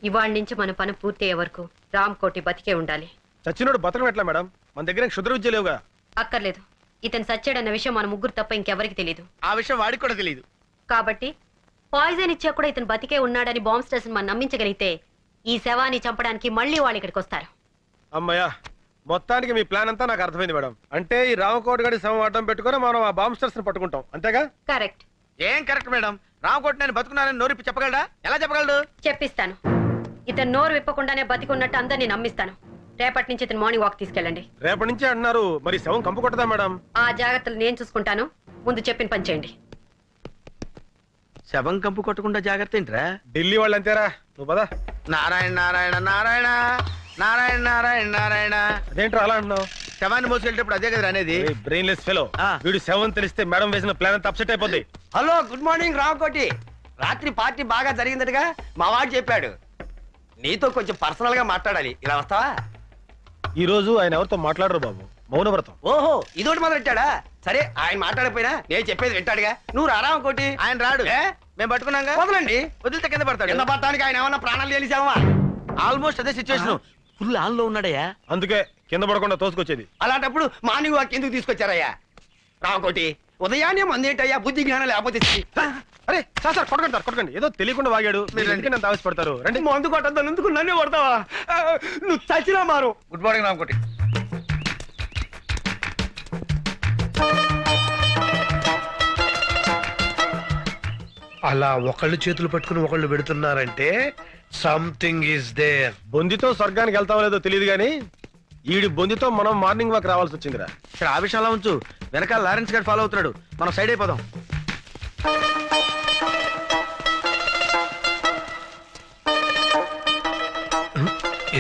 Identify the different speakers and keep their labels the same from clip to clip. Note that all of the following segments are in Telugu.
Speaker 1: ఇవాళ నుంచి మన పని పూర్తి అయ్యే వరకు రామ్కోటి బతికే ఉండాలి.
Speaker 2: చచ్చినోడు బతకం ఎట్లా మేడం? మన దగ్గర క్షుద్ర విద్య లేవుగా.
Speaker 1: అక్కర్లేదు. ఇతను సచ్చాడన్న విషయం మన ముగ్గురు తప్ప ఇంకెవరికి తెలియదు.
Speaker 3: ఆ విషయం వాడికి కూడా తెలియదు.
Speaker 1: కాబట్టి పాయిజన్ ఇచ్చా కూడా ఇతను బతికే ఉన్నాడని బాంబ్ స్టేషన్ మనం నమ్మించగలిగితే ఈ శవాన్ని చంపడానికి మళ్ళీ వాళ్ళు ఇక్కడికి వస్తారు.
Speaker 2: అమ్మయ్యా, మొత్తానికి మీ ప్లాన్ అంతా నాకు అర్థమైంది మేడం. అంటే ఈ రామకోటి గడి శవం అడ్డం పెట్టుకుని మనం ఆ బాంబ్ స్టర్స్ ని పట్టుకుంటాం, అంతేగా?
Speaker 1: కరెక్ట్.
Speaker 3: ఏం కరెక్ట్ మేడం? రామకోటి నేను బతుకున్నానని నోరిప్పి చెప్పగలడా? ఎలా చెప్పగలడు?
Speaker 1: చెప్పిస్తాను. ఇతను నోరు విప్పకుండానే బతికున్నట్టు అందరినీ నమ్మిస్తాను. రేపటి నుంచి ఇతను మార్నింగ్ వాక్ తీసుకెళ్ళండి.
Speaker 2: రేపటి నుంచి అంటున్నారు, మరి శవం కంపు కొట్టదా మేడం?
Speaker 1: ఆ జాగ్రత్తలు నేను చూసుకుంటాను. ముందు చెప్పిన పని చేయండి.
Speaker 3: శవం కంపు కొట్టకుండా జాగ్రత్త ఏంట్రా?
Speaker 2: ఢిల్లీ వాళ్ళు అంతేరా, నువ్వు పదా.
Speaker 3: నారాయణ నారాయణ నారాయణ నారాయణ నారాయణ నారాయణ.
Speaker 2: అదేంట్రా అలా అంటున్నావు?
Speaker 3: శవాన్ని మోసుకెళ్ళేటప్పుడు అదే కదా అనేది.
Speaker 2: Brainless fellow. వీడు శవం తెలిస్తే మేడం వేసిన ప్లాన్ అంతా అప్సెట్ అయిపోద్ది.
Speaker 4: Hello, good morning Ramakoti. రాత్రి పార్టీ బాగా జరిగిందటగా మా వాడు చెప్పాడు. నీతో కొంచెం పర్సనల్ గా మాట్లాడాలి, ఇలా వస్తావా?
Speaker 2: ఈ రోజు ఆయన ఎవరితో మాట్లాడరు బాబు, మౌనవ్రతం.
Speaker 4: ఓహో, ఇదోటి మొదలెట్టాడా? సరే, ఆయన మాట్లాడకపోయినా నేను చెప్పేది వింటాడుగా. నువ్వు రామకోటి.
Speaker 3: ఆయన రాడు, మేము పట్టుకున్నాగా.
Speaker 4: వదలండి.
Speaker 3: వదిలితే కింద పడతాడు.
Speaker 4: కింద పడటానికి ఆయన ఏమన్నా ప్రాణాలు తెలిసావా?
Speaker 3: ఆల్మోస్ట్ అదే సిచ్యువేషన్. ఫుల్ ఆన్ లో ఉన్నాడయ్యా.
Speaker 2: అందుకే కింద పడకుండా తోసుకొచ్చేది.
Speaker 4: అలాంటప్పుడు మార్నింగ్ వాక్ ఎందుకు తీసుకొచ్చారయ్యా? రామకోటి, ఉదయాన్నే మందేంటయ్యా, బుద్ధి జ్ఞానం లేకపోతే.
Speaker 2: అరే సార్ సార్, కొట్టకండి సార్, కొట్టకండి. ఏదో తెలియకుండా వాగాడు, మీరు ఎందుకు నన్ను ఆవేశపడతారు? రండి.
Speaker 4: మందు కొట్టద్దాను, ఎందుకు నన్నే కొడతావా? నువ్వు చచ్చినా మారు.
Speaker 3: Good morning Ramakoti.
Speaker 5: అలా ఒకళ్ళు చేతులు పట్టుకుని ఒకళ్ళు పెడుతున్నారంటే సంథింగ్ ఈస్ దేర్.
Speaker 2: బొందితో స్వర్గానికి వెళ్తామో లేదో తెలియదు కానీ ఈడి బొందితో మనం మార్నింగ్ వాక్ రావాల్సి వచ్చిందిరా.
Speaker 3: సరే, ఆ విషయంలో ఉంచు. వెనకాల లారెన్స్ గారు ఫాలో అవుతున్నాడు, మనం సైడ్ అయిపోదాం.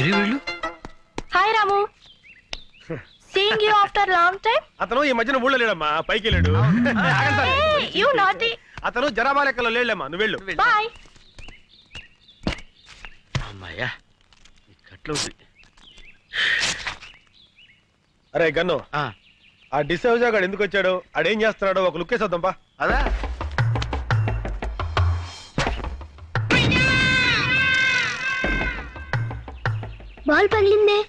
Speaker 5: వీళ్ళు
Speaker 6: hi Ramu, seeing you after long time.
Speaker 2: అతను ఈ మధ్యన ఊళ్ళో లేడమ్మా, పైకి వెళ్ళాడు.
Speaker 6: You naughty.
Speaker 2: అతను జనాభా లెక్కలో లేడమ్మా, నువ్వు వెళ్ళు.
Speaker 6: బాయ్.
Speaker 3: అమ్మాయ్యా, కట్లు.
Speaker 2: అరే గన్ను, ఆ డిసౌజా గాడు ఎందుకు వచ్చాడు, ఆడేం చేస్తున్నాడో ఒక లుక్ వేసేద్దాంపా.
Speaker 3: అదా
Speaker 7: బాల్ పగిలిందే.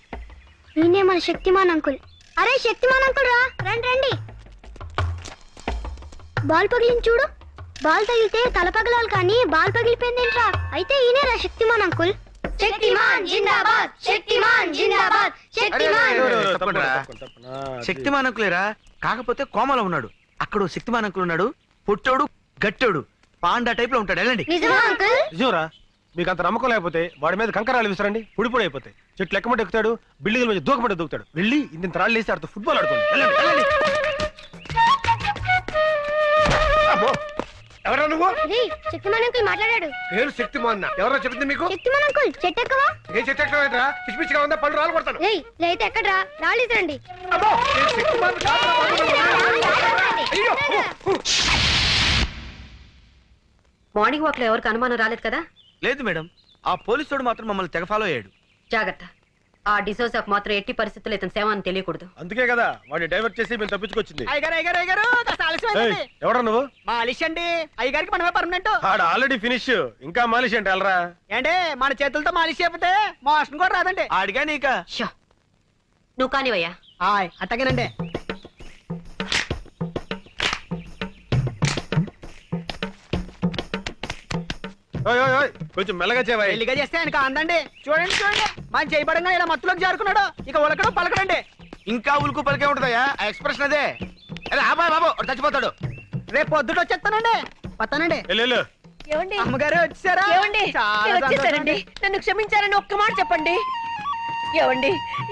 Speaker 7: ఈయనే మన శక్తిమాన్ అంకుల్. అరే శక్తిమాన్ అంకుల్ రా, రండి రండి. బాల్ పగిలింది చూడు. బాల్ తగిలితే తల పగలాలి కానీ బాల్ పగిలిపోయిందేంట్రా? అయితే ఈయనేరా శక్తిమాన్ అంకుల్. శక్తిమాన్ జిందాబాద్, శక్తిమాన్ జిందాబాద్, శక్తిమాన్.
Speaker 3: శక్తిమాన్ అంకులేరా, కాకపోతే కోమలో ఉన్నాడు. అక్కడ శక్తిమాన్ అంకుల్ ఉన్నాడు, పుట్టోడు గట్టోడు పాండా టైప్ లో ఉంటాడు. వెళ్ళండి.
Speaker 7: నిజమా అంకుల్?
Speaker 2: నిజంరా. మీకు అంత నమ్మకం లేకపోతే వాడి మీద కంకరాలు విసరండి, పొడి అయిపోతాయి. చెట్లు ఎక్కమంటే ఎక్కుతాడు, బిల్డింగ్ మీద దూకమంటే దూకుతాడు. వెళ్ళి ఇంత రాళ్ళు వేసి ఆడుతూ ఫుట్బాల్ ఆడుకోండి. వెళ్ళండి.
Speaker 5: ఎవరా నువ్వు?
Speaker 7: శక్తిమాన్ అంకుల్ మాట్లాడాడు.
Speaker 5: పేరు శక్తిమాన్. ఎవరో చెప్పింది మీకు?
Speaker 7: శక్తిమాన్ అంకుల్ చెట్టు ఎక్కవా?
Speaker 5: ఏ చెట్టు ఎక్కడరా? పిచ్చి పిచ్చిగా ఉందా? పళ్ళు రాలు కొడతాను.
Speaker 7: అయితే ఎక్కడ్రా? రాళ్ళు ఇసరండి.
Speaker 1: మార్నింగ్ వాక్ లో ఎవరికి అనుమానం రాలేదు కదా?
Speaker 3: లేదు మేడం, ఆ పోలీసుడు మాత్రం మమ్మల్ని తెగ ఫాలో అయ్యాడు.
Speaker 1: జాగ్రత్త. ఆ డిసోజాకు మాత్రం ఎట్టి పరిస్థితుల్లో ఇతను సేవ అని తెలియకూడదు.
Speaker 2: అందుకే కదా వాడిని డైవర్ట్ చేసి మేము తప్పించుకొచ్చింది. ఎవడా నువ్వు?
Speaker 8: మాలిష్ అండి, అయ్యగారికి మనమే పర్మనెంట్.
Speaker 2: ఆడ ఆల్రెడీ ఫినిష్, ఇంకా మాలిష్ అంటే వెళ్ళరా.
Speaker 8: ఏంటే మన చేతులతో మాలిష్ చేపితే మోషన్ కూడా రాదండి.
Speaker 3: ఆడిగా నీక.
Speaker 1: నువ్వు కానివయ్యా.
Speaker 8: అట్టగేనండి.
Speaker 2: కొంచెం మెల్లగా చేవా.
Speaker 8: పెళ్లిగా చేస్తే ఆయనకు అందండి. చూడండి చూడండి, మన చేయబడంగా ఇలా మత్తులోకి జారుకున్నాడు. ఇక ఉలకడం పలకడండి.
Speaker 3: ఇంకా ఉలుకు పలికే ఉంటుందయ్యా ఆ ఎక్స్ప్రెషన్ అదే. అబ్బాయి బాబు చచ్చిపోతాడు.
Speaker 8: రేపు పొద్దుట వచ్చేస్తానండి. వస్తానండి.
Speaker 6: ఏమండి
Speaker 8: అమ్మగారు వచ్చారా?
Speaker 6: వచ్చేసారండి. నన్ను క్షమించారని ఒక్క మాట చెప్పండి. ఏవండి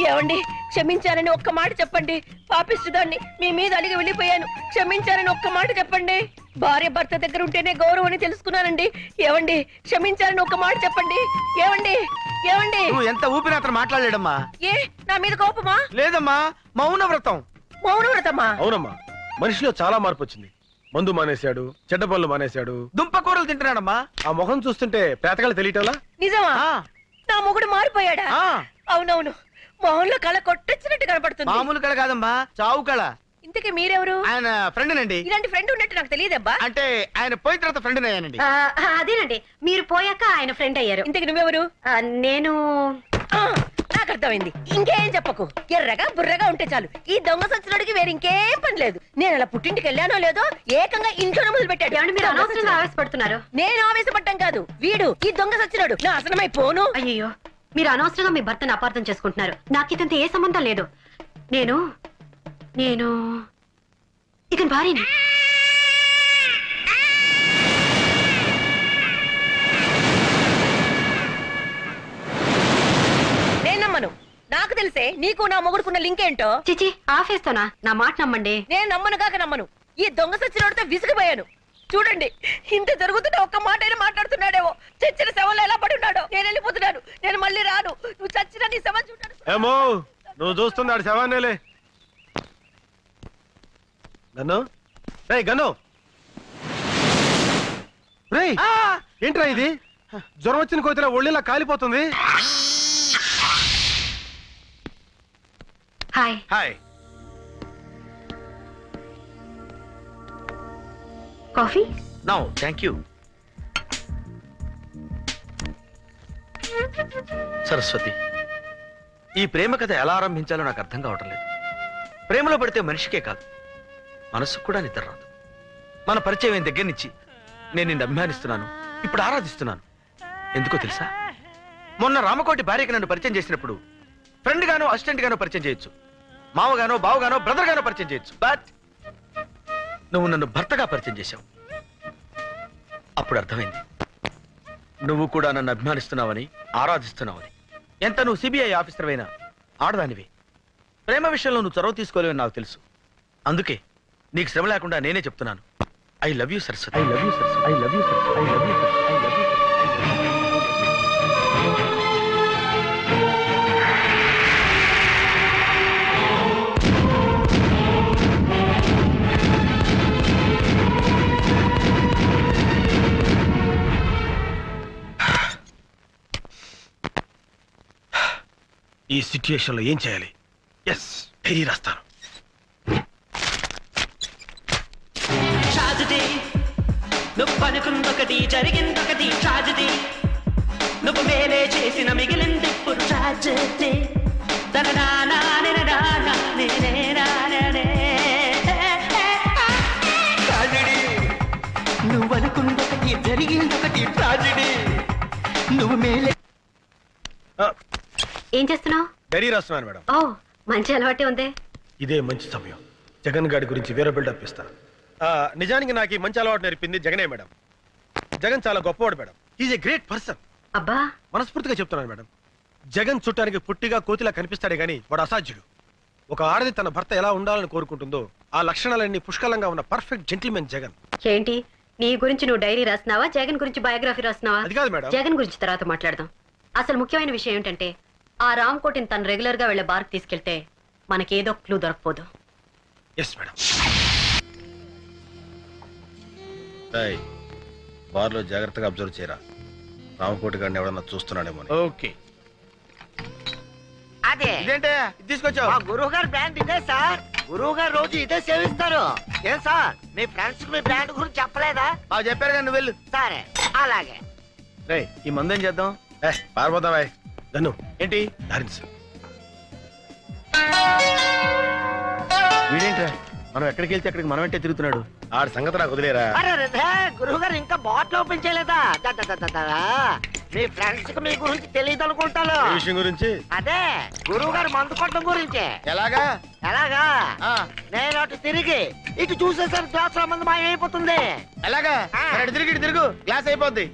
Speaker 6: ఏవండి, క్షమించారని ఒక్క మాట చెప్పండి. పాపిస్తుదాన్ని మీ మీద అలిగి వెళ్ళిపోయాను. క్షమించారని ఒక్క మాట చెప్పండి. భార్య భర్త దగ్గర ఉంటేనే గౌరవం అని తెలుసుకున్నానండి. ఏవండి, క్షమించారని ఒక్క మాట చెప్పండి. ఏవండి ఏవండి.
Speaker 3: నువ్వు ఎంత ఊపిరి అతను మాట్లాడలేడమ్మా.
Speaker 6: ఏ నా మీద కోపమా?
Speaker 3: లేదమ్మా, మౌన వ్రతం.
Speaker 6: మౌన వ్రతమా?
Speaker 2: అవునమ్మా, మనిషిలో చాలా మార్పు వచ్చింది. మందు మానేశాడు, చెడ్డ పనులు మానేశాడు,
Speaker 3: దుంపకూరలు తింటున్నాడమ్మా.
Speaker 2: ఆ ముఖం చూస్తుంటే పేతకాలు తెలియటంలా.
Speaker 6: నిజమా? నా మొగుడు మారిపోయాడా? అవునవును, మొహంలో కళ కొట్టొచ్చినట్టు కనపడుతుంది.
Speaker 3: మామూలు కళ కాదమ్మా, చావు కళ.
Speaker 6: ఇంతకీ మీరెవరు?
Speaker 3: ఆయన ఫ్రెండ్ నండి.
Speaker 6: ఇలాంటి ఫ్రెండ్ ఉన్నట్టు నాకు తెలియదబ్బా.
Speaker 3: అంటే ఆయన పోయిన తర్వాత ఫ్రెండ్ అయ్యానండి.
Speaker 1: అదేనండి, మీరు పోయాక ఆయన ఫ్రెండ్ అయ్యారు.
Speaker 6: ఇంతకీ నువ్వెవరు?
Speaker 1: నేను
Speaker 6: నాకు అర్థమైంది. ఇంకేం చెప్పకు. ఎర్రగా బుర్రగా ఉంటే చాలు. ఈ దొంగ సచ్చినోడికి వేరే ఇంకేం పని లేదు. నేను అలా పుట్టింటికి వెళ్ళానో లేదో ఏకంగా ఇంట్లోనే మొదలు పెట్టాడు.
Speaker 1: ఏమండి, మీరు అనవసరంగా ఆవేశపడుతున్నారు.
Speaker 6: నేను ఆవేశపడ్డం కాదు, వీడు ఈ దొంగ సచ్చినోడు నాశనమై పోను.
Speaker 1: అయ్యో, మీరు అనవసరంగా మీ భర్తను అపార్థం చేసుకుంటున్నారు. నాకు ఇతంత ఏ సంబంధం లేదు. నేను నేను ఇతని భార్యని.
Speaker 6: నేను నమ్మను. నాకు తెలిసే నీకు నా మొగుడుకున్న లింక్ ఏంటో.
Speaker 1: చిచి, ఆఫేస్తోనా? నా మాట నమ్మండి.
Speaker 6: నేను నమ్మను కాక నమ్మను. ఈ దొంగ సచ్చినోడితో విసిగిపోయాను. చూడండి, ఇంత జరుగుతుంటే ఒక్క మాట అయినా మాట్లాడుతున్నాడేమో. చచ్చిన శవంలో ఎలా పడి ఉన్నాడో. నేను వెళ్ళిపోతున్నాను. నేను మళ్ళీ రాను. నువ్వు చచ్చిన నీ శవం చూడాను.
Speaker 2: ఏమో నువ్వు చూస్తున్నాడు శవాన్నేలే. గన్ను రే గన్ను రే, ఏంట్రా ఇది? జ్వరం వచ్చిన కోతిలో ఒళ్ళిలా కాలిపోతుంది.
Speaker 1: Hi.
Speaker 3: Hi.
Speaker 1: Coffee?
Speaker 3: No thank you. Saraswati, ఈ ప్రేమ కథ ఎలా ఆరంభించాలో నాకు అర్థం కావటం లేదు. ప్రేమలో పడితే మనిషికే కాదు, మనసుకు కూడా నిద్ర రాదు. మన పరిచయం అయిన దగ్గర నుంచి నేను నిన్ను అభిమానిస్తున్నాను, ఇప్పుడు ఆరాధిస్తున్నాను. ఎందుకో తెలుసా? మొన్న రామకోటి భార్యకి నన్ను పరిచయం చేసినప్పుడు ఫ్రెండ్ గానో అసిస్టెంట్ గానో పరిచయం చేయొచ్చు, మావగానో బావగానో బ్రదర్ గానో పరిచయం చేయొచ్చు. బట్ నువ్వు నన్ను భర్తగా పరిచయం చేశావు. అప్పుడు అర్థమైంది, నువ్వు కూడా నన్ను అభిమానిస్తున్నావని, ఆరాధిస్తున్నావని. ఎంత నువ్వు సిబిఐ ఆఫీసర్ అయినా ఆడదానివి. ప్రేమ విషయంలో నువ్వు చొరవ తీసుకోలేవని నాకు తెలుసు. అందుకే నీకు శ్రమ లేకుండా నేనే చెప్తున్నాను. I love you Saraswati. I love you Saraswati. I love you Saraswati. I love you Saraswati. I love you.
Speaker 2: ఈ సిచ్యుయేషన్ లో ఏం చేయాలి? ఎస్, డైరీ రాస్తాను.
Speaker 9: నువ్వు అనుకుందొకటి జరిగిందొకటి ట్రాజడీ. నువ్వు మేలే చేసిన మిగిలింది ఇప్పుడు ట్రాజడీ. నువ్వు అనుకుందొకటి జరిగిందొకటి ట్రాజడీ. నువ్వు మేలే.
Speaker 1: ఏం చేస్తున్నావు?
Speaker 2: డైరీ రాస్తున్నాను మేడం.
Speaker 1: ఓ, మంచి అలవాటే ఉందే.
Speaker 2: ఇదే మంచి సమయం. జగన్ గారి గురించి వేరే బిల్డప్ ఇస్తాను. నిజానికి నాకు ఈ మంచి అలవాటు నేర్పింది జగనే మేడం. జగన్ చాలా గొప్పవాడు madam. Is a great person.
Speaker 1: అబ్బా,
Speaker 2: మనస్ఫూర్తిగా చెప్తున్నాను మేడం. జగన్ చుట్టానికి పుట్టిగా కోతిలా కనిపిస్తాడే గానీ వాడు అసాధ్యుడు. ఒక ఆడది తన భర్త ఎలా ఉండాలని కోరుకుంటుందో ఆ లక్షణాలన్నీ పుష్కలంగా ఉన్న పర్ఫెక్ట్ జెంటిల్మెన్ జగన్.
Speaker 1: ఏంటి నీ గురించి నువ్వు డైరీ రాస్తున్నావా, జగన్ గురించి బయోగ్రఫీ రాస్తున్నావా?
Speaker 2: అది కాదు మేడం.
Speaker 1: జగన్ గురించి తర్వాత మాట్లాడదాం. అసలు ముఖ్యమైన విషయం ఏంటంటే, ఆ రామ్కోటిని తను రెగ్యులర్ గా వెళ్లే బార్కి తీసుకెళ్తే మనకేదో క్లూ దొరకపోదు.
Speaker 2: Yes madam. బార్లో జాగ్రత్తగా అబ్జర్వ్ చేయరా. రామకోటి గారిని ఎవడన్నా చూస్తున్నాడేమో.
Speaker 3: ఓకే.
Speaker 8: అదే
Speaker 3: ఇదేంటే ఇది తీసుకొచ్చావు?
Speaker 8: మా గురువు గారు బ్రాండ్ ఇదే సార్. గురువు గారు రోజు ఇదే సేవిస్తారు. ఏం సార్, మీ ఫ్రెండ్స్ కి మీ బ్రాండ్ గురించి చెప్పలేదా?
Speaker 3: బాగా చెప్పారు కానీ నువ్వు వెళ్ళు.
Speaker 8: సరే, అలాగే.
Speaker 3: రే, ఈ మందు ఏం చేద్దాం?
Speaker 2: పారిపోతావా గన్ను?
Speaker 3: ఏంటి
Speaker 2: డాన్స్
Speaker 3: వీడేంట్రా మనం ఎక్కడికి వెళ్తే అక్కడికి మనం అంటే తిరుగుతున్నాడు.
Speaker 2: ఆడి సంగతి నాకు వదిలేరా.
Speaker 8: అరే గురువు గారు ఇంకా బాటిల్ ఓపెన్ చేయలేదా? మీ ఫ్రెండ్స్ కి మీ గురించి తెలియదు అనుకుంటాను.
Speaker 2: ఈ విషయం గురించి
Speaker 8: అదే గురువు గారు మందు కొట్టడం గురించి.
Speaker 3: ఎలాగా?
Speaker 8: ఎలాగా? నేను అటు తిరిగి ఇటు చూసేసరికి గ్లాస్ లో మందు మాయమైపోతుంది.
Speaker 3: ఎలాగా? అటు తిరిగి ఇటు తిరుగు, గ్లాస్ అయిపోద్ది.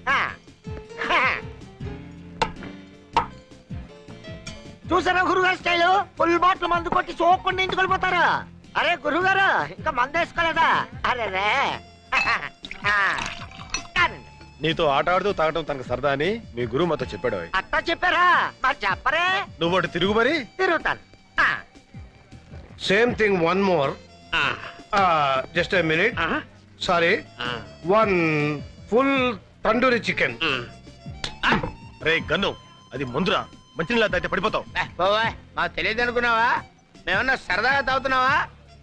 Speaker 8: చూసారా గురుగారు స్టైల్? ఫుల్ బాటిల్ మందు కొట్టి సోకుండా ఇంటికి వెళ్ళిపోతారు. అరే గురుగారు ఇంకా మందు వేసుకోలేదా? అరే
Speaker 2: నీతో ఆట ఆడుతూ తాగటం తనకు సరదా అని మీ గురువు మాతో చెప్పాడు.
Speaker 8: అట్టా చెప్పారా? మరి చెప్పరే.
Speaker 2: నువ్వు అటు తిరుగు మరి.
Speaker 8: తిరుగుతాను.
Speaker 5: Same thing, one more. Just a minute. Sorry, one full tandoori chicken.
Speaker 2: Ray gun, అది ముందురా. మంచినీళ్ళ తాగితే పడిపోతావు.
Speaker 3: బాబాయ్, మాకు తెలియదు అనుకున్నావా? మేమన్నా సరదాగా తాగుతున్నావా?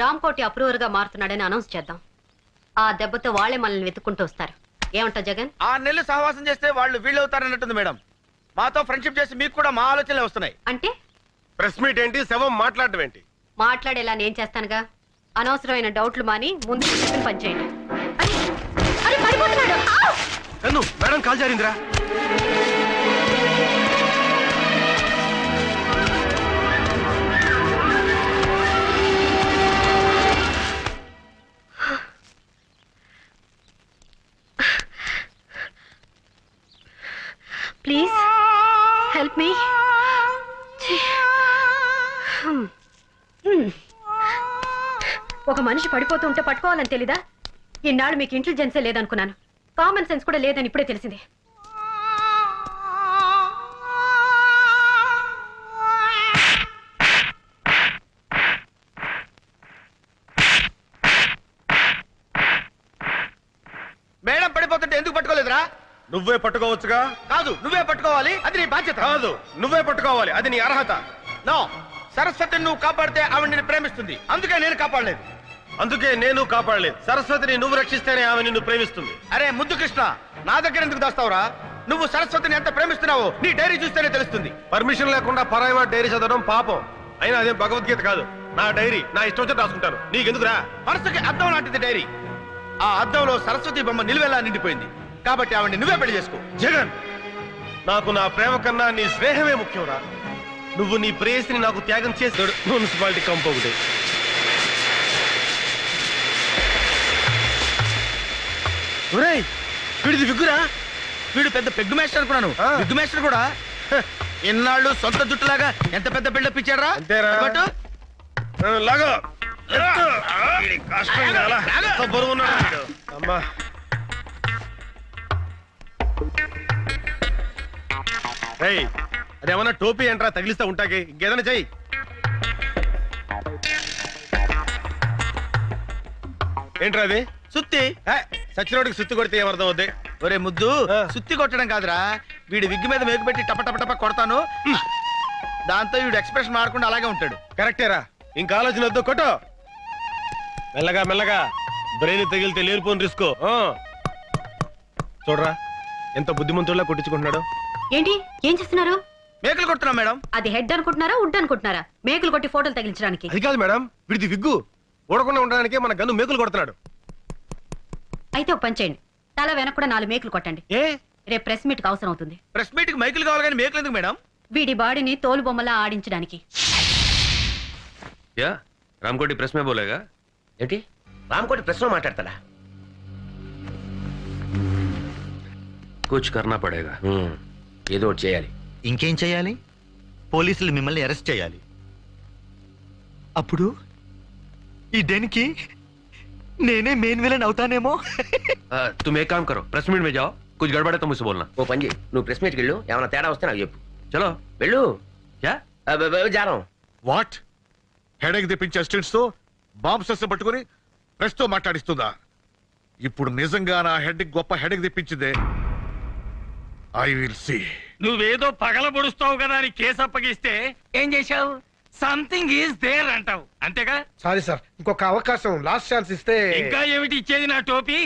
Speaker 1: రామ్కోటి అప్రూవర్ గా మారుతున్నాడని అనౌన్స్ చేద్దాం. ఆ దెబ్బతో వాళ్ళే మనల్ని వెతుక్కుంటూ వస్తారు. ఏమంటావు జగన్?
Speaker 3: 6 నెలలు సహవాసం చేస్తే వాళ్ళు వీళ్ళు అవుతారన్నట్టుంది మేడం. మాతో ఫ్రెండ్షిప్ చేసి మీకు కూడా మా ఆలోచనలే వస్తున్నాయి.
Speaker 1: అంటే
Speaker 2: ప్రెస్ మీట్ ఏంటి, శవం మాట్లాడటం ఏంటి?
Speaker 1: మాట్లాడేలా నేను చేస్తానుగా. అనవసరమైన డౌట్లు మాని ముందు చెప్పిన పని చేయండి. అరే, అరే, పడిపోతున్నాడు. ఆ!
Speaker 2: కన్ను మేడం కాల్ జారిందిరా.
Speaker 1: Please help me. ఒక మనిషి పడిపోతూ ఉంటే పట్టుకోవాలని తెలీదా? ఇన్నాళ్ళు మీకు ఇంటెలిజెన్సే లేదనుకున్నాను. కామన్ సెన్స్ కూడా లేదని ఇప్పుడే తెలిసింది.
Speaker 3: మేడం పడిపోతుంటే ఎందుకు పట్టుకోలేదురా?
Speaker 2: నువ్వే పట్టుకోవచ్చుగా.
Speaker 3: కాదు, నువ్వే పట్టుకోవాలి. అది నీ బాధ్యత.
Speaker 2: కాదు, నువ్వే పట్టుకోవాలి. అది నీ అర్హత.
Speaker 3: నో, సరస్వతిని నువ్వు కాపాడితే ఆవిడ నిన్ను ప్రేమిస్తుంది. అందుకే నేను కాపాడలేదు.
Speaker 2: అందుకే నేను కాపాడలేదు. సరస్వతిని నువ్వు రక్షిస్తేనే ఆమె నిన్ను ప్రేమిస్తుంది.
Speaker 3: అరే ముద్దు కృష్ణ, నా దగ్గర ఎందుకు దాస్తావురా? నువ్వు సరస్వతిని ఎంత ప్రేమిస్తున్నావో నీ డైరీ చూస్తేనే తెలుస్తుంది.
Speaker 2: పర్మిషన్ లేకుండా పరాయి వాడి డైరీ చదవడం పాపం. అయినా అదేం భగవద్గీత కాదు. నా డైరీ నా ఇష్టం వచ్చి రాసుకుంటాను. నీకెందుకురా?
Speaker 3: మనసుకి అద్దం లాంటిది డైరీ. ఆ అద్దంలో సరస్వతి బొమ్మ నిలువెలా నిండిపోయింది. కాబట్టి ఆవిడ్ని నువ్వే పెళ్లి చేసుకో.
Speaker 2: జగన్, నాకు నా ప్రేమ కన్నా నీ స్నేహమే ముఖ్యంరా. నువ్వు నీ ప్రేయసిని నాకు త్యాగం చేస్తాడు. మున్సిపాలిటీ కంపు ఒకటి. ఒరేయ్, వీడిది విగ్గురా.
Speaker 3: వీడు పెద్ద పెగ్గు మేస్టర్ అనుకున్నాను.
Speaker 2: ఆ.
Speaker 3: విగ్గు మేస్టర్ కూడా. ఇన్నాళ్ళు సొంత జుట్టులాగా ఎంత పెద్ద బిల్డప్ ఇచ్చారా?
Speaker 2: అంతేరా.
Speaker 3: బట్
Speaker 2: లాగా కష్టం కాలా. ఎంత బరువు ఉన్నాడు వీడు. అమ్మా, రేయ్, అదేమన్నా టోపీ ఏంట్రా తగిలిస్తా ఉంటాకి? ఇంకేదైనా చెయ్యి. ఏంట్రా అది?
Speaker 3: సుత్తి.
Speaker 2: సచ్చినోడికి సుత్తి కొడితే ఏమర్థం అవుద్ది?
Speaker 3: ఒరే ముద్దు,
Speaker 2: ఆ.
Speaker 3: సుత్తి కొట్టడం కాదురా, వీడి విగ్గు మీద మేకు పెట్టి టప టప టప కొడతాను. దాంతో వీడు ఎక్స్ప్రెషన్ మారకుండా అలాగే ఉంటాడు.
Speaker 2: కరెక్టేరా. ఇంకా ఆలోచన వద్దు, కొట్టు. మెల్లగా మెల్లగా. బ్రెయిన్ తగిలితే లేనిపోని రిస్క్. చూడరా ఎంత బుద్ధిమంతుల్లా కొట్టించుకుంటున్నాడు.
Speaker 1: ఏంటి ఏం చేస్తున్నారు?
Speaker 3: మేకలు కొడుతున్నాం మేడం.
Speaker 1: అది హెడ్ అనుకుంటున్నారా, వుడ్ అనుకుంటున్నారా? మేకులు కొట్టి ఫోటోలు తగిలించడానికి.
Speaker 2: అది కాదు మేడం, వీడిది విగ్గు. ఊడకుండా ఉండడానికి మన గన్ను మేకులు కొడుతున్నాడు.
Speaker 1: అయితే ఒక పని చేయండి, తల వెనక కూడా 4 మేకులు కొట్టండి.
Speaker 2: ఏ
Speaker 1: రేపు ప్రెస్ మీట్ కి అవసరం అవుతుంది.
Speaker 3: ప్రెస్ మీట్ కి మైకులు కావాలి కానీ మేకలు ఎందుకు మేడం?
Speaker 1: వీడి బాడీని తోలు బొమ్మలా ఆడించడానికి.
Speaker 10: యా రామ్కోటి ప్రెస్ మే బోలేగా?
Speaker 4: ఏంటి రామ్కోటి ప్రెస్ లో మాట్లాడతాడా?
Speaker 10: కుచ్ కర్నా పడేగా.
Speaker 4: ఏదో ఒకటి చేయాలి.
Speaker 11: ఇంకేం చేయాలి? పోలీసులు మిమ్మల్ని అరెస్ట్ చేయాలి. అప్పుడు ఈ డెన్కి నేనే మెయిన్ విలన్ అవుతానేమో.
Speaker 10: तुम एक काम करो, प्रेस मीट में जाओ, कुछ गड़बड़ है तो मुझसे बोलना.
Speaker 4: ఓ పని చేయి, నువ్వు ప్రెస్ మీట్కి వెళ్ళు. ఏమైనా తేడా వస్తే నాకు చెప్పు.
Speaker 10: चलो.
Speaker 4: వెళ్ళు.
Speaker 10: क्या?
Speaker 4: జారం.
Speaker 5: వాట్? హెడేక్ తెప్పించే అసిస్టెంట్స్ తో బాంబ్ సెస్ పట్టుకుని ప్రెస్ తో మాట్లాడిస్తుందా? ఇప్పుడు నిజంగా నా హెడ్ గొప్ప హెడేక్ తెప్పించిందే. I will see.
Speaker 9: నువ్వేదో పగల పొడుస్తావు కదా అని కేసు అప్పగిస్తే ఏం చేశావు? సంథింగ్ ఈజ్ దేర్ అంటావు, అంతేగా?
Speaker 5: సారీ సార్, ఇంకొక అవకాశం, లాస్ట్ ఛాన్స్ ఇస్తే.
Speaker 9: ఇంకా ఏమిటి ఇచ్చేది నా టోపీ?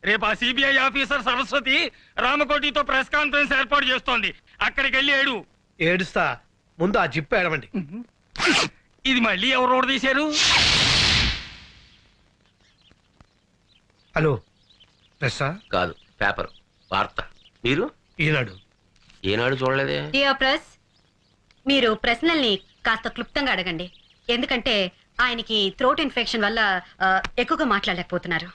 Speaker 9: రేపు ఆ సిబిఐ ఆఫీసర్ సరస్వతి రామకోటితో ప్రెస్ కాన్ఫరెన్స్ ఏర్పాటు చేస్తోంది. అక్కడికి వెళ్ళి ఏడు.
Speaker 5: ఏడుస్తా, ముందు ఆ జిప్ ఏడవండి.
Speaker 9: ఇది మళ్ళీ ఎవరు తీశారు?
Speaker 5: హలో, ప్రెస్సా?
Speaker 4: కాదు, పేపర్, వార్త. మీరు
Speaker 5: ఈనాడు.
Speaker 4: ఏనాడు చూడలేదే.
Speaker 1: డియర్ ప్రెస్, మీరు ప్రశ్నల్ని కాస్త క్లుప్తంగా అడగండి. ఎందుకంటే ఆయనకి థ్రోట్ ఇన్ఫెక్షన్ వల్ల ఎక్కువగా మాట్లాడలేకపోతున్నారు.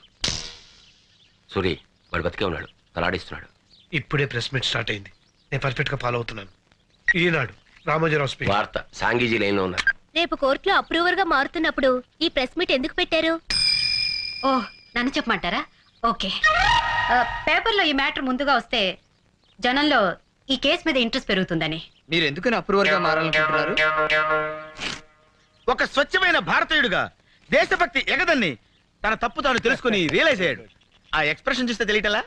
Speaker 4: సూరి, వాడు బతికే ఉన్నాడు, తలాడిస్తున్నాడు.
Speaker 5: ఇప్పుడే ప్రెస్ మీట్ స్టార్ట్ అయింది. నేను పర్ఫెక్ట్ గా ఫాలో అవుతున్నాను. ఈనాడు, రామోజీరావు స్పీకింగ్.
Speaker 4: వార్త, సాంగీజీ లైన్ లో ఉన్నారు.
Speaker 7: రేపు కోర్టులో అప్రూవర్ గా మారుతున్నప్పుడు ఈ ప్రెస్ మీట్ ఎందుకు పెట్టారు?
Speaker 1: ఓ, నన్ను చెప్పమంటారా? ఓకే. పేపర్లో ఈ మ్యాటర్ ముందుగా వస్తే జనంలో ఈ కేసు మీద ఇంట్రెస్ట్ పెరుగుతుందని.
Speaker 11: మీరు ఎందుకని అప్రూవర్ గా మారాలనుకుంటున్నారు?
Speaker 3: ఒక స్వచ్ఛమైన భారతీయుడుగా దేశభక్తి ఎగదన్ని తన తప్పు తాను తెలుసుకుని రియలైజ్ అయ్యాడు. ఆ ఎక్స్ప్రెషన్ చూస్తే తెలియటలా?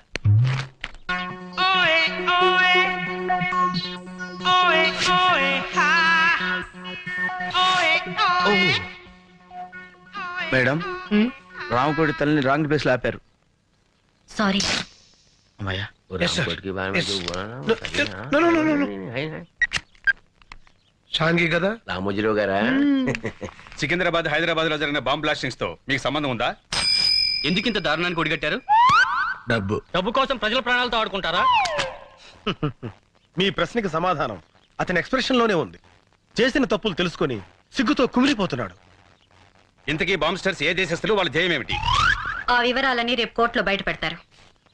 Speaker 3: మేడం రామకోటి తల్లిని రాంగ్ ప్లేస్ లో ఆపారు.
Speaker 1: సారీ.
Speaker 3: అమ్మయ్యా.
Speaker 2: Yes, sir. Yes. No, no, no, no, no. షాంగి కదా?
Speaker 4: రామోజీరావు గారా?
Speaker 10: సికింద్రాబాద్ హైదరాబాద్ లో జరిగిన బాంబ్ బ్లాస్టింగ్స్ తో మీకు సంబంధం ఉందా?
Speaker 9: ఎందుకు ఇంత దారుణానికి ఒడిగట్టారు?
Speaker 2: డబ్బు.
Speaker 9: డబ్బు కోసం ప్రజల ప్రాణాలతో ఆడుకుంటారా?
Speaker 2: మీ ప్రశ్నకి సమాధానం అతని ఎక్స్ప్రెషన్ లోనే ఉంది. చేసిన తప్పులు తెలుసుకొని సిగ్గుతో కుమిలిపోతున్నాడు.
Speaker 10: ఇంతకీ బాంబ్స్టర్స్ ఏ దేశస్తులు, వాళ్ళ ధ్యేయం ఏమిటి?
Speaker 1: ఆ వివరాలన్నీ రేపు కోర్టులో బయట పెడతారు.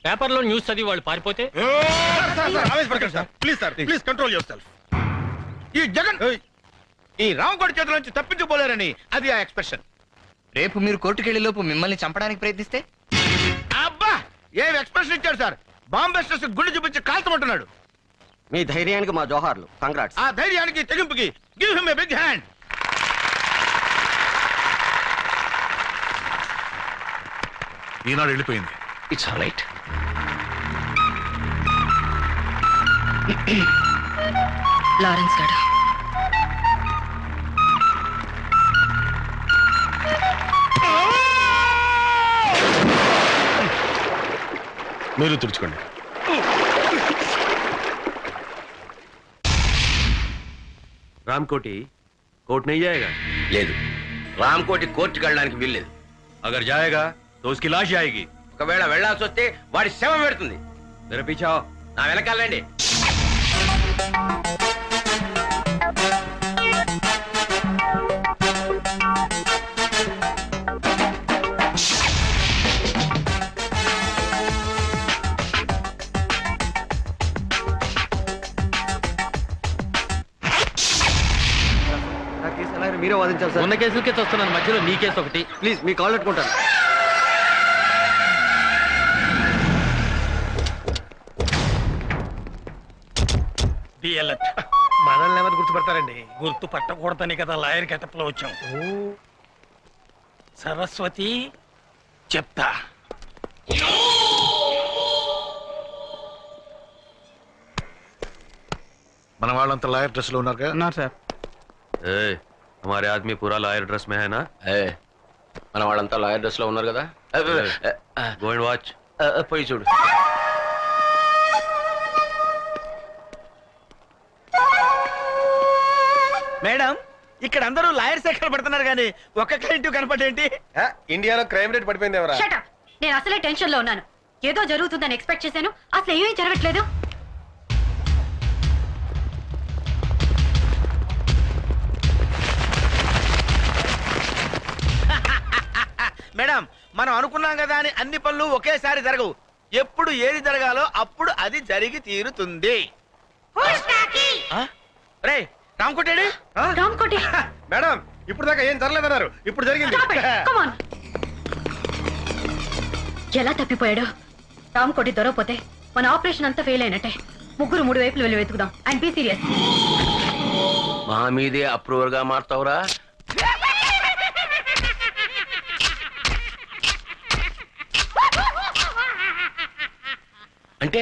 Speaker 9: పేపర్లో న్యూస్ చదివి వాళ్ళు పారిపోతే
Speaker 2: please sir, please control your self.
Speaker 4: ఈ జగన్ ఈ రామకోటి చేతుల నుంచి తప్పించుకోలేరని అది ఆ ఎక్స్ప్రెషన్.
Speaker 11: రేపు మీరు కోర్టుకెళ్లే లోపు మిమ్మల్ని చంపడానికి ప్రయత్నిస్తే?
Speaker 4: అబ్బా ఏం ఎక్స్ప్రెషన్ ఇచ్చాడు సార్. బాంబెస్టర్స్ గుండె చూపించి కాల్చమంటున్నాడు.
Speaker 8: మీ ధైర్యానికి మా జోహార్లు. కంగ్రాట్స్.
Speaker 4: ఆ ధైర్యానికి తెగింపుకి give him a big hand.
Speaker 5: ఈనాడు వెళ్ళిపోయింది.
Speaker 3: It's all right.
Speaker 1: లారెన్స్ గారు
Speaker 2: మీరు తుడుచుకోండి.
Speaker 10: రామకోటి కోర్టు नहीं जाएगा?
Speaker 4: లేదు, రామకోటి కోర్టుకు వెళ్ళడానికి వీల్లేదు.
Speaker 10: अगर जाएगा तो उसकी लाश जाएगी.
Speaker 4: ఒకవేళ వెళ్లాల్సి వస్తే వాడి శవం పెడుతుంది.
Speaker 10: मेरे पीछे आओ.
Speaker 4: నా వెనకాలండి.
Speaker 8: మీరే వాదించాలి సార్.
Speaker 9: ఉన్న కేసులకే వస్తున్నాను, మధ్యలో నీ కేసు ఒకటి.
Speaker 8: ప్లీజ్ మీ కాల్ పెట్టుకుంటాను.
Speaker 2: మనల్ని ఎవరు గుర్తుపడతారండి?
Speaker 9: గుర్తు పట్టకూడదని కదా లాయర్ గెటప్ లో వచ్చాం. సరస్వతి చెప్తా.
Speaker 5: మన వాళ్ళంతా లాయర్ డ్రెస్ లో ఉన్నారు
Speaker 11: సార్.
Speaker 10: हमारे आदमी पूरा लॉयर ड्रेस में है ना?
Speaker 4: మన వాళ్ళంతా లాయర్ డ్రెస్ లో ఉన్నారు కదా.
Speaker 10: Go and watch.
Speaker 4: పోయి చూడు.
Speaker 3: మేడం ఇక్కడ అందరూ లాయర్స్ ఎక్కడ పడుతున్నారు కానీ ఒక్క క్లయింట్ కనపడేంటి?
Speaker 2: ఇండియాలో క్రైమ్ రేట్ పడిపోయింది ఎవరా?
Speaker 1: Shut up. నేను అసలే టెన్షన్ లో ఉన్నాను. ఏదో జరుగుతుందని ఎక్స్పెక్ట్ చేశాను, అసలు ఏమీ జరగట్లేదు.
Speaker 3: మేడం మనం అనుకున్నాం కదా అని అన్ని పనులు ఒకేసారి జరగవు. ఎప్పుడు ఏది జరగాలో అప్పుడు అది జరిగి తీరుతుంది. రే రామకోటేడి?
Speaker 1: రామ్కోటి,
Speaker 2: మేడం ఇప్పుడు దాకా ఏం జరగలేదన్నారు, ఇప్పుడు జరిగింది.
Speaker 1: stop it. Come on. ఎలా తప్పిపోయాడు? రామ్కోటి దొరకపోతే మన ఆపరేషన్ అంతా ఫెయిల్ అయినట్టే. ముగ్గురు మూడు వైపులు వెళ్ళి వెతుకుదాం. And be serious.
Speaker 4: మా మీదే అప్రూవర్ గా మారుతావురా? అంటే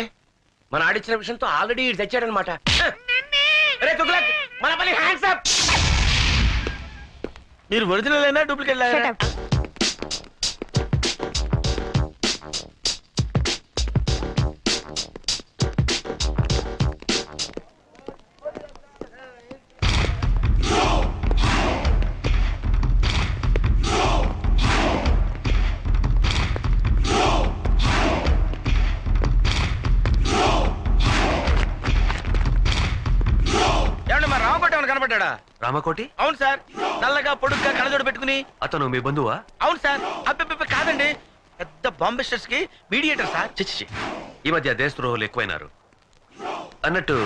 Speaker 4: మన ఆడిచ్చిన విషయంతో ఆల్రెడీ తెచ్చాడనమాట. మన పని హ్యాండ్స్ అప్.
Speaker 3: మీరు ఒరిజినల్ అయినా డూప్లికేట్ లాయరా? కనపడ్డా?
Speaker 10: రామకోటి?
Speaker 3: అవును సార్. నల్లగా పొడుగ్గా కళ్ళజోడు పెట్టుకుని.
Speaker 10: అతను మీ బంధువా?
Speaker 3: అవును సార్. అబ్బెబ్బెబ్బే కాదండి, పెద్ద బాంబెస్టర్స్ కి మీడియేటర్ సార్.
Speaker 10: చిచ్చి, ఈ మధ్య దేశద్రోహులు ఎక్కువైనారు. అన్నట్టు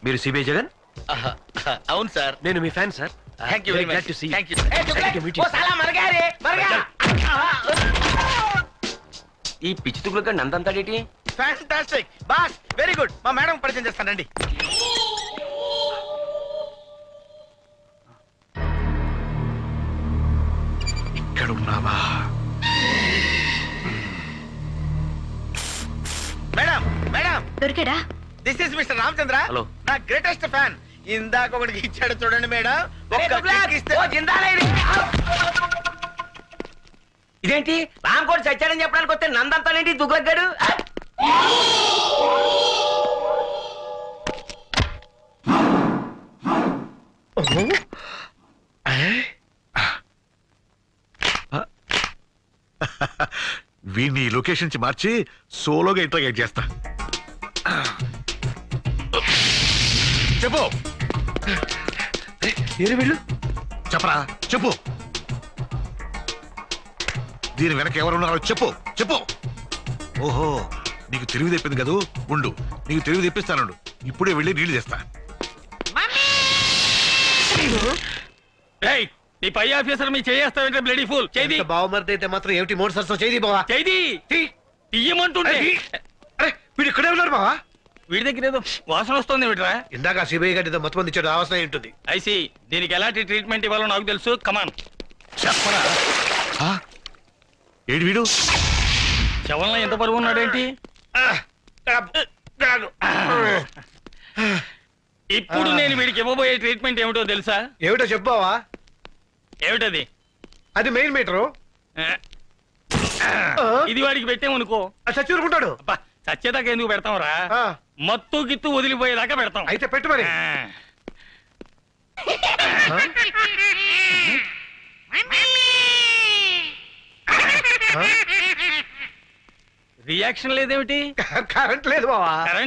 Speaker 10: మీరు సిబిఐ జగన్?
Speaker 3: అవును సార్.
Speaker 10: నేను మీ fan sir.
Speaker 3: Thank you very
Speaker 10: Glad
Speaker 3: much.
Speaker 10: to see you.
Speaker 3: Thank you.
Speaker 10: Glad to meet you.
Speaker 4: ఈ పిచ్చి తుగులుగా నందంతాడేటి?
Speaker 3: Fantastic boss, very good. మా మేడం పరిచయం చేస్తానండి.
Speaker 5: ఇక్కడున్నావా?
Speaker 3: మేడం మేడం,
Speaker 1: దొరికాడా?
Speaker 3: This is mister Ramachandra.
Speaker 10: Hello.
Speaker 3: నా గ్రేటెస్ట్ ఫ్యాన్. ఇందాక ఒకటికి ఇచ్చాడు చూడండి మేడం. ఒక్క kick ఇస్తే
Speaker 4: ఇదేంటి రామకోటి చచ్చాడని చెప్పడానికి వస్తే నందంతానేంటి దుగ్లగ్గాడు
Speaker 5: వీడిని లొకేషన్ నుంచి మార్చి సోలోగా ఇంటర్గేట్ చేస్తా. చెప్పు
Speaker 3: వీళ్ళు
Speaker 5: చెప్పరా చెప్పు. దీని వెనక ఎవరున్నారో చెప్పు చెప్పు. ఓహో నీకు తెలివి తెప్పింది కదూ, ఉండు నీకు తెలివి తెప్పిస్తానుండు. ఇప్పుడే వెళ్ళి నీళ్లు తెస్తా.
Speaker 9: ఏయ్, నీ పై ఆఫీసర్ మీ చేయేస్తావేంటే బ్లడీ ఫుల్ చేది
Speaker 3: బావమరిది అయితే మాత్రం ఏమిటి మోటార్ సరస్సు చేయి బావా.
Speaker 9: చేది ఇయ్యమంటుంటే
Speaker 3: అరే వీడు ఇక్కడే ఉన్నారు బావా.
Speaker 9: వీడి దగ్గర ఏదో వాసన వస్తుంది ఏమిట్రా?
Speaker 3: ఇందాక సిబిఐ గారి మొత్తం మంది ఇచ్చాడు, అవసరం ఏంటుంది.
Speaker 9: ఐసి దీనికి ఎలాంటి ట్రీట్మెంట్ ఇవ్వాలో నాకు తెలుసు. కమాన్
Speaker 3: చెప్పరా
Speaker 5: ఏడు వీడు
Speaker 9: శవంలో ఎంత బరువు ఉన్నాడేంటి? ఇప్పుడు నేను వీడికి ఇవ్వబోయే ట్రీట్మెంట్ ఏమిటో తెలుసా?
Speaker 3: ఏమిటో చెప్పావా.
Speaker 9: ఏమిటది?
Speaker 3: అది మెయిన్ మీటరు.
Speaker 9: ఇది వాడికి పెట్టామనుకో
Speaker 3: చచ్చూరుకుంటాడు.
Speaker 9: అబ్బా, చచ్చేదాకా ఎందుకు పెడతాంరా? మత్తు గిత్తు వదిలిపోయేదాకా పెడతాం.
Speaker 3: అయితే పెట్టు మరి.
Speaker 9: రియాక్షన్ లేదేమిటి?
Speaker 3: కరెంట్ లేదు బావా.
Speaker 9: కరెంట్